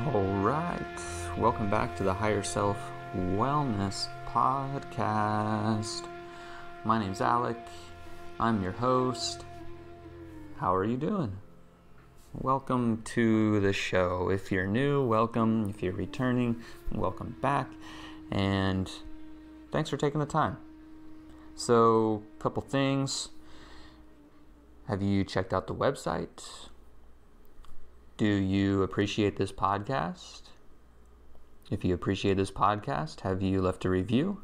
All right, welcome back to the Higher Self Wellness Podcast. My name's Alec. I'm your host. How are you doing? Welcome to the show. If you're new, welcome. If you're returning, welcome back. And thanks for taking the time. So, a couple things. Have you checked out the website? Do you appreciate this podcast? If you appreciate this podcast, have you left a review?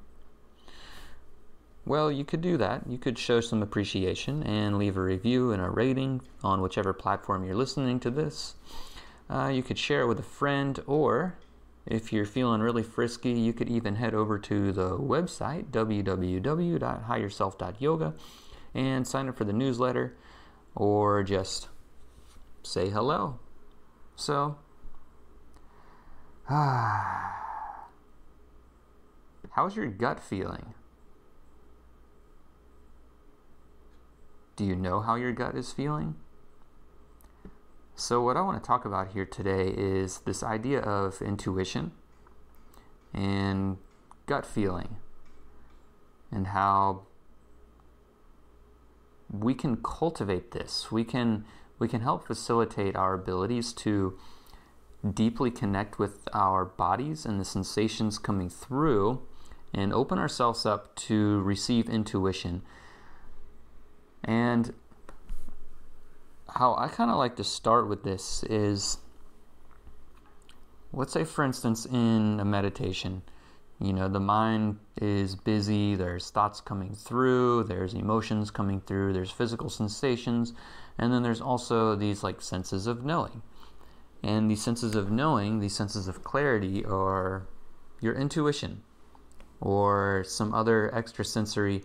Well, you could do that. You could show some appreciation and leave a review and a rating on whichever platform you're listening to this. You could share it with a friend, or if you're feeling really frisky, you could even head over to the website, www.higherself.yoga, and sign up for the newsletter, or just say hello. So, how's your gut feeling? Do you know how your gut is feeling? So what I want to talk about here today is this idea of intuition and gut feeling, and how we can cultivate this. We can help facilitate our abilities to deeply connect with our bodies and the sensations coming through, and open ourselves up to receive intuition. And how I kind of like to start with this is, let's say for instance in a meditation, the mind is busy, there's thoughts coming through, there's emotions coming through, there's physical sensations, and then there's also these senses of knowing. And these senses of knowing, these senses of clarity, are your intuition or some other extrasensory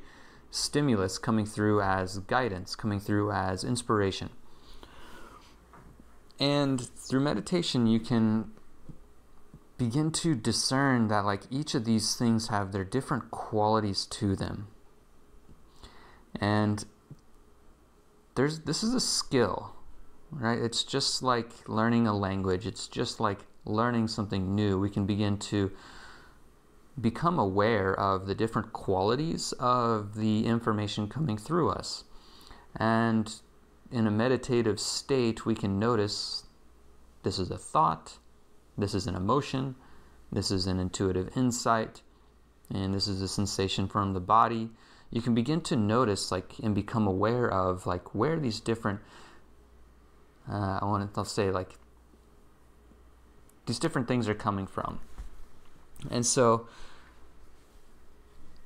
stimulus coming through as guidance, coming through as inspiration. And through meditation, you can begin to discern that each of these things have their different qualities to them. And this is a skill, right? It's just like learning a language. It's just like learning something new. We can begin to become aware of the different qualities of the information coming through us. And in a meditative state, we can notice this is a thought, this is an emotion, this is an intuitive insight, and this is a sensation from the body. You can begin to notice and become aware of where these different these different things are coming from. And so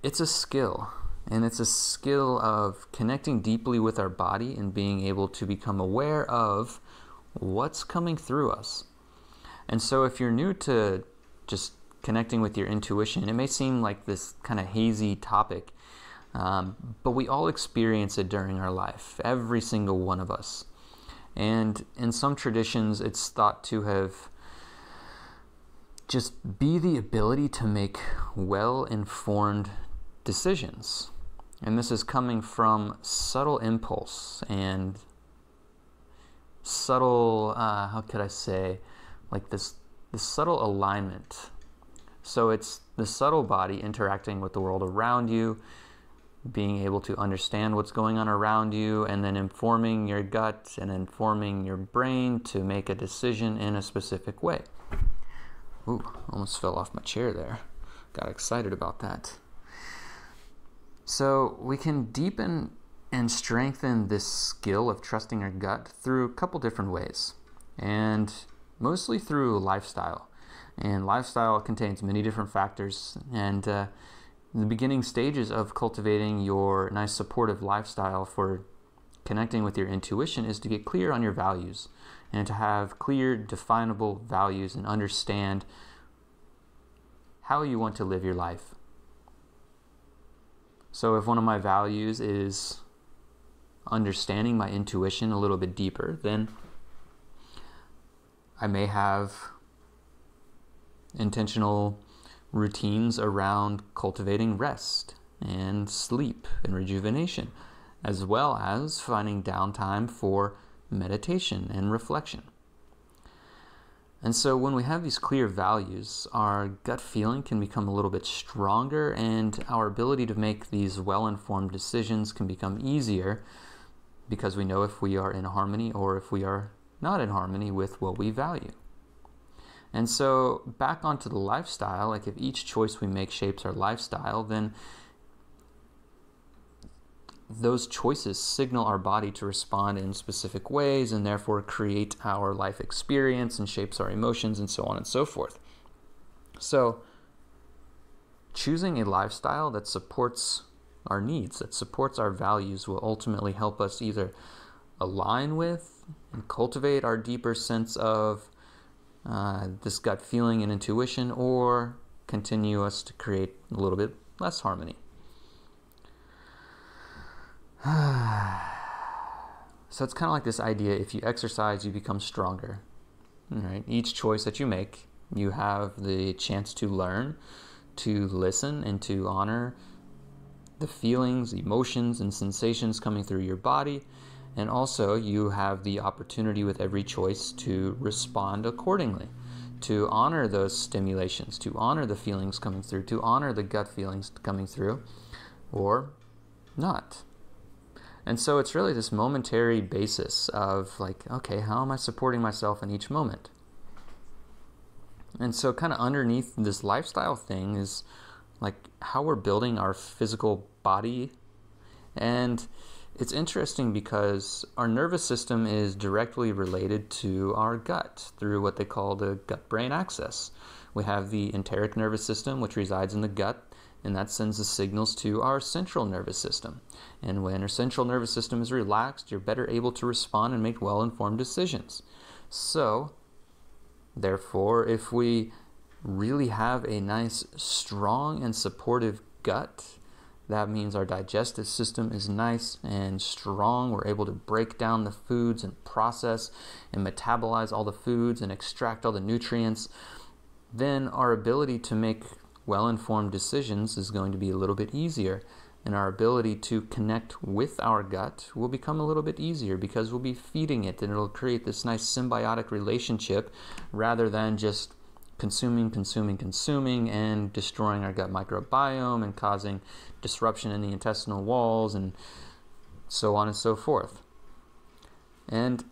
it's a skill, and it's a skill of connecting deeply with our body and being able to become aware of what's coming through us. And so if you're new to just connecting with your intuition, it may seem like this kind of hazy topic, but we all experience it during our life, every single one of us. And in some traditions, it's thought to have just be the ability to make well-informed decisions. And this is coming from subtle impulse and subtle, this subtle alignment. So it's the subtle body interacting with the world around you, being able to understand what's going on around you, and then informing your gut and informing your brain to make a decision in a specific way. Ooh, almost fell off my chair there. Got excited about that. So we can deepen and strengthen this skill of trusting our gut through a couple different ways, and mostly through lifestyle. And lifestyle contains many different factors, and the beginning stages of cultivating your nice supportive lifestyle for connecting with your intuition is to get clear on your values, and to have clear, definable values and understand how you want to live your life. So if one of my values is understanding my intuition a little bit deeper, then I may have intentional routines around cultivating rest and sleep and rejuvenation, as well as finding downtime for meditation and reflection. And so when we have these clear values, our gut feeling can become a little bit stronger, and our ability to make these well-informed decisions can become easier because we know if we are in harmony or if we are not in harmony with what we value. And so back onto the lifestyle, like if each choice we make shapes our lifestyle, then those choices signal our body to respond in specific ways and therefore create our life experience and shapes our emotions and so on and so forth. So choosing a lifestyle that supports our needs, that supports our values, will ultimately help us either align with and cultivate our deeper sense of this gut feeling and intuition, or continue us to create a little bit less harmony. So it's kind of like this idea, if you exercise, you become stronger. Right? Each choice that you make, you have the chance to learn, to listen, and to honor the feelings, emotions, and sensations coming through your body. And also you have the opportunity with every choice to respond accordingly, to honor those stimulations, to honor the feelings coming through, to honor the gut feelings coming through, or not. And so it's really this momentary basis of like, okay, how am I supporting myself in each moment? And so kind of underneath this lifestyle thing is like how we're building our physical body. And it's interesting because our nervous system is directly related to our gut through what they call the gut-brain axis. We have the enteric nervous system, which resides in the gut, and that sends the signals to our central nervous system. And when our central nervous system is relaxed, you're better able to respond and make well-informed decisions. So, therefore, if we really have a nice, strong, and supportive gut, that means our digestive system is nice and strong. We're able to break down the foods and process and metabolize all the foods and extract all the nutrients. Then our ability to make well-informed decisions is going to be a little bit easier, and our ability to connect with our gut will become a little bit easier because we'll be feeding it, and it'll create this nice symbiotic relationship rather than just consuming and destroying our gut microbiome and causing disruption in the intestinal walls and so on and so forth. And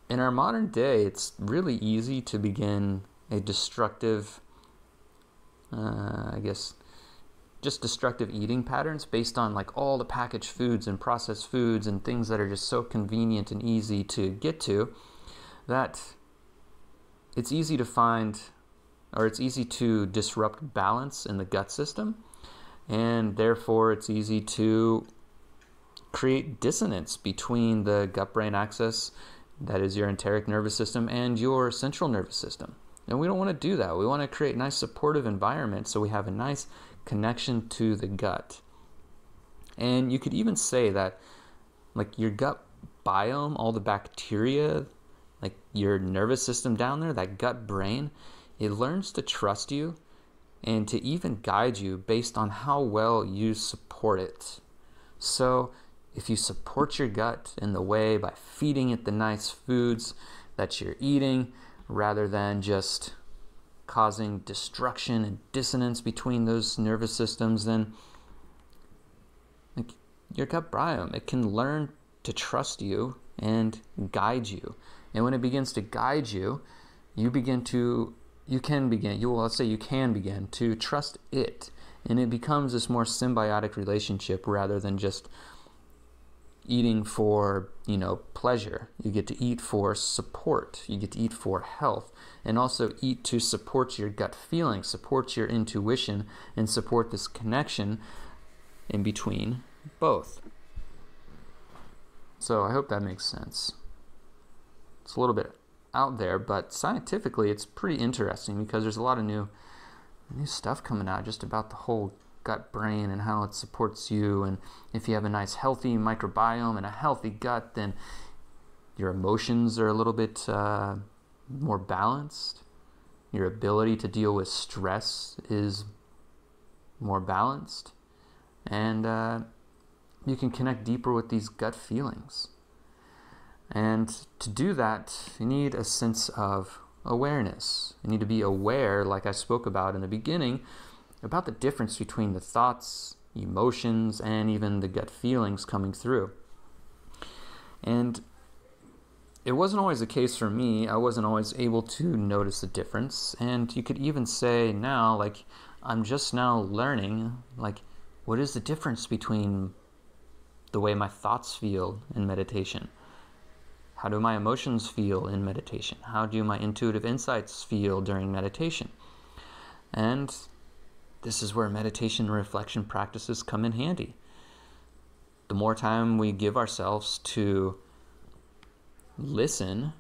in our modern day, it's really easy to begin a destructive just destructive eating patterns based on like all the packaged foods and processed foods and things that are just so convenient and easy to get to, that it's easy to find, or it's easy to disrupt balance in the gut system, and therefore it's easy to create dissonance between the gut-brain axis, that is your enteric nervous system, and your central nervous system. And we don't want to do that. We want to create a nice supportive environment so we have a nice connection to the gut. And you could even say that like your gut biome, all the bacteria, like your nervous system down there, that gut brain, it learns to trust you and to even guide you based on how well you support it. So if you support your gut in the way by feeding it the nice foods that you're eating, rather than just causing destruction and dissonance between those nervous systems, then like your gut biome, it can learn to trust you and guide you. And when it begins to guide you, you can begin to trust it. And it becomes this more symbiotic relationship rather than just eating for, pleasure. You get to eat for support. You get to eat for health, and also eat to support your gut feeling, support your intuition, and support this connection in between both. So I hope that makes sense. It's a little bit out there, but scientifically it's pretty interesting because there's a lot of new stuff coming out just about the whole gut brain and how it supports you. And if you have a nice healthy microbiome and a healthy gut, then your emotions are a little bit more balanced. Your ability to deal with stress is more balanced, and you can connect deeper with these gut feelings. And to do that, you need a sense of awareness. You need to be aware, like I spoke about in the beginning, about the difference between the thoughts, emotions, and even the gut feelings coming through. And it wasn't always the case for me. I wasn't always able to notice the difference. And you could even say now, like, I'm just now learning, like, what is the difference between the way my thoughts feel in meditation? How do my emotions feel in meditation? How do my intuitive insights feel during meditation? And this is where meditation and reflection practices come in handy. The more time we give ourselves to listen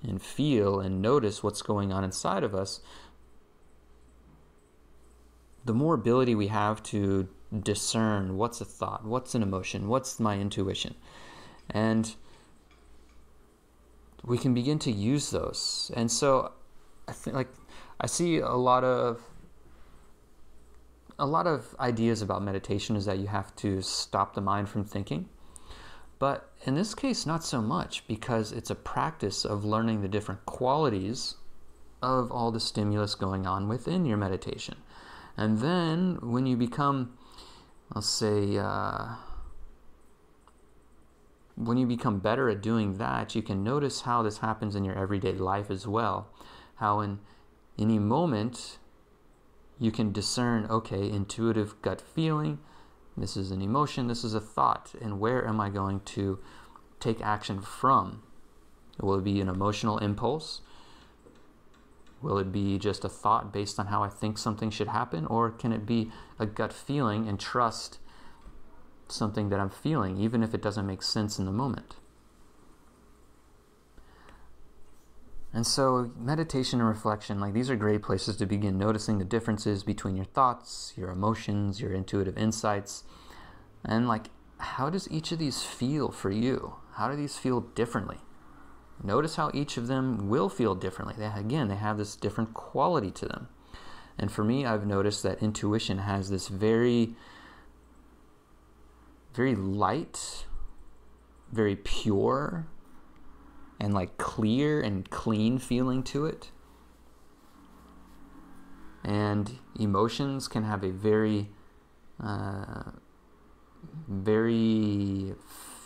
and feel and notice what's going on inside of us, the more ability we have to discern what's a thought, what's an emotion, what's my intuition. And we can begin to use those. And so I think, like, I see a lot of ideas about meditation is that you have to stop the mind from thinking. But in this case, not so much, because it's a practice of learning the different qualities of all the stimulus going on within your meditation. And then when you become, I'll say, when you become better at doing that, you can notice how this happens in your everyday life as well. How in any moment you can discern, okay, intuitive gut feeling, this is an emotion, this is a thought, and where am I going to take action from? Will it be an emotional impulse? Will it be just a thought based on how I think something should happen? Or can it be a gut feeling and trust something that I'm feeling, even if it doesn't make sense in the moment? And so meditation and reflection, like, these are great places to begin noticing the differences between your thoughts, your emotions, your intuitive insights, and, like, how does each of these feel for you? How do these feel differently? Notice how each of them will feel differently. They have this different quality to them. And for me, I've noticed that intuition has this very, very light, very pure, and, like, clear and clean feeling to it. And emotions can have a very, very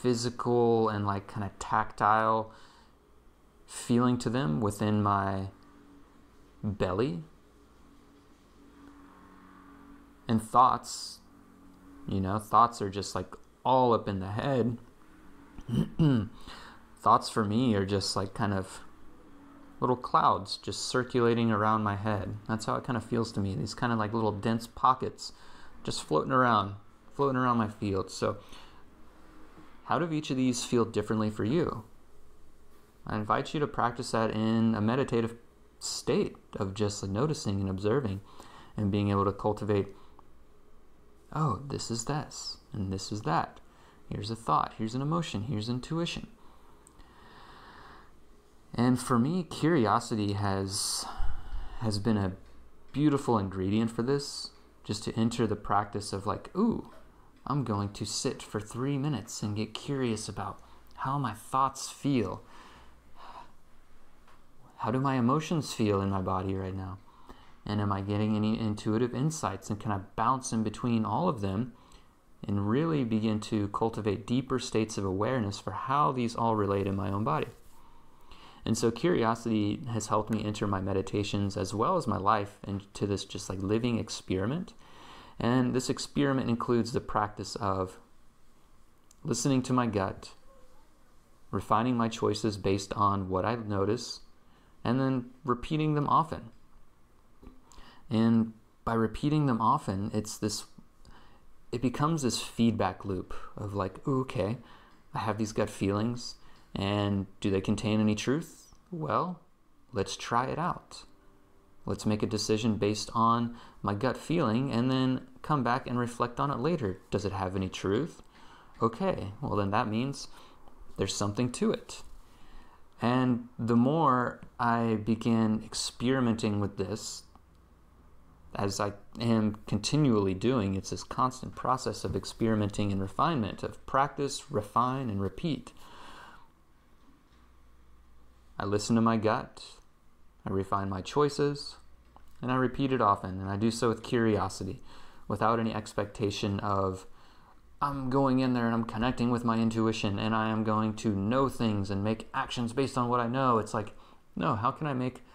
physical and, like, kind of tactile feeling to them within my belly. And thoughts, thoughts are just, like, all up in the head. Thoughts for me are just, like, kind of little clouds just circulating around my head. That's how it kind of feels to me. These kind of, like, little dense pockets just floating around my field. So how do each of these feel differently for you? I invite you to practice that in a meditative state of just noticing and observing and being able to cultivate, oh, this is this, and this is that. Here's a thought, here's an emotion, here's intuition. And for me, curiosity has been a beautiful ingredient for this, just to enter the practice of, like, ooh, I'm going to sit for 3 minutes and get curious about how my thoughts feel. How do my emotions feel in my body right now? And am I getting any intuitive insights? And can I bounce in between all of them and really begin to cultivate deeper states of awareness for how these all relate in my own body? And so curiosity has helped me enter my meditations as well as my life into this just, like, living experiment. And this experiment includes the practice of listening to my gut, refining my choices based on what I notice, and then repeating them often. And by repeating them often, it becomes this feedback loop of, like, ooh, okay, I have these gut feelings, and do they contain any truth? Well, let's try it out. Let's make a decision based on my gut feeling and then come back and reflect on it later. Does it have any truth? Okay, well, then that means there's something to it. And the more I begin experimenting with this, as I am continually doing, it's this constant process of experimenting and refinement, of practice, refine, and repeat. I listen to my gut, I refine my choices, and I repeat it often, and I do so with curiosity, without any expectation of, I'm going in there and I'm connecting with my intuition and I am going to know things and make actions based on what I know. It's like, no, how can I make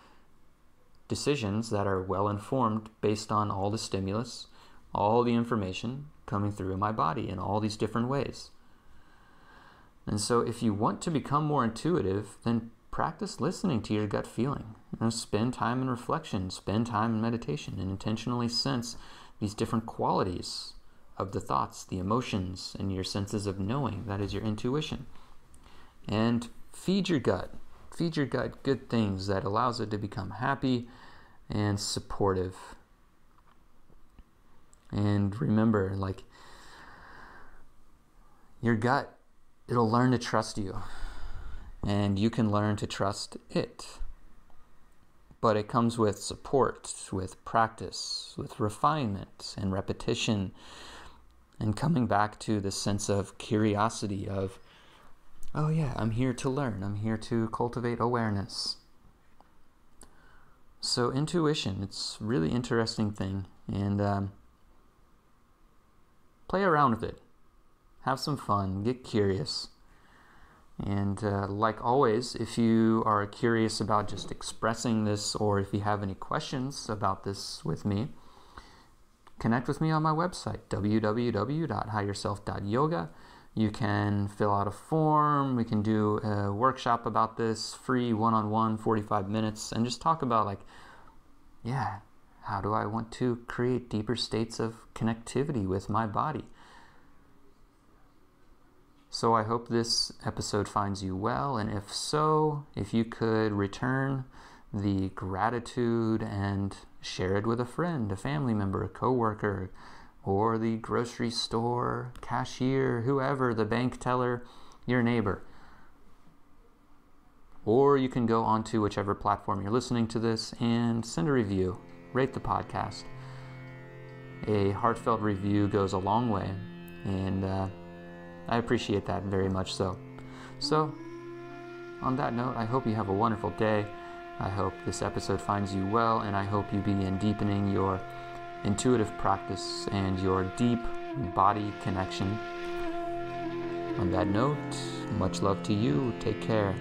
decisions that are well informed based on all the stimulus, all the information coming through my body in all these different ways? And so if you want to become more intuitive, then practice listening to your gut feeling. Spend time in reflection, spend time in meditation, and intentionally sense these different qualities of the thoughts, the emotions, and your senses of knowing. That is your intuition. And feed your gut good things that allows it to become happy and supportive. And remember, like, your gut, it'll learn to trust you, and you can learn to trust it. But it comes with support, with practice, with refinement and repetition, and coming back to the sense of curiosity of, oh yeah, I'm here to learn. I'm here to cultivate awareness. So intuition, it's a really interesting thing. And play around with it. Have some fun. Get curious. And like always, if you are curious about just expressing this, or if you have any questions about this with me, connect with me on my website, www.higherself.yoga. You can fill out a form. We can do a workshop about this, free one-on-one, 45 minutes, and just talk about, like, yeah, how do I want to create deeper states of connectivity with my body? So I hope this episode finds you well, and if so, if you could return the gratitude and share it with a friend, a family member, a coworker, or the grocery store cashier, whoever, the bank teller, your neighbor. Or you can go onto whichever platform you're listening to this and send a review, rate the podcast. A heartfelt review goes a long way, and I appreciate that very much so. So, on that note, I hope you have a wonderful day. I hope this episode finds you well, and I hope you begin deepening your intuitive practice and your deep body connection. On that note, much love to you. Take care.